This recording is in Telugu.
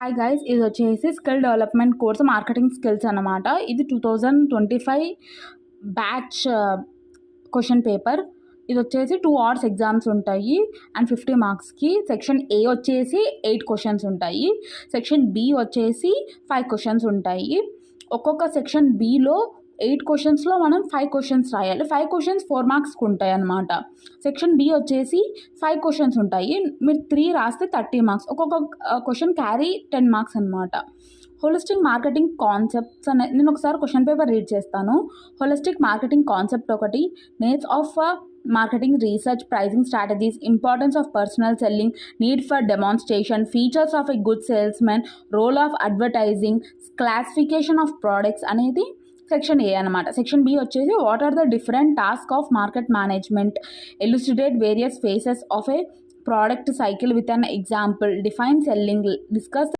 హాయ్ గైస్, ఇది వచ్చేసి skill development course marketing skills అనమాట. ఇది 2025 బ్యాచ్ క్వశ్చన్ పేపర్. ఇది వచ్చేసి 2 hours ఎగ్జామ్స్ ఉంటాయి అండ్ 50 మార్క్స్కి. సెక్షన్ ఏ వచ్చేసి 8 క్వశ్చన్స్ ఉంటాయి. సెక్షన్ బి వచ్చేసి 5 క్వశ్చన్స్ ఉంటాయి. ఒక్కొక్క సెక్షన్ బిలో 8 క్వశ్చన్స్లో మనం 5 క్వశ్చన్స్ రాయాలి. 5 క్వశ్చన్స్ 4 మార్క్స్కి ఉంటాయి అన్నమాట. సెక్షన్ బి వచ్చేసి 5 క్వశ్చన్స్ ఉంటాయి. మీరు 3 రాస్తే 30 మార్క్స్. ఒక్కొక్క క్వశ్చన్ క్యారీ 10 మార్క్స్ అనమాట. హోలిస్టిక్ మార్కెటింగ్ కాన్సెప్ట్స్ అనే నేను ఒకసారి క్వశ్చన్ పేపర్ రీడ్ చేస్తాను. హోలిస్టిక్ మార్కెటింగ్ కాన్సెప్ట్ ఒకటి, names of marketing research, pricing strategies, importance of personal selling, need for demonstration, features of a good salesmen, role of advertising, classification of products అనేది సెక్షన్ ఏ అనమాట. సెక్షన్ బి వచ్చేసి what are the different task of market management, elucidate various phases of a product cycle with an example, define selling, discuss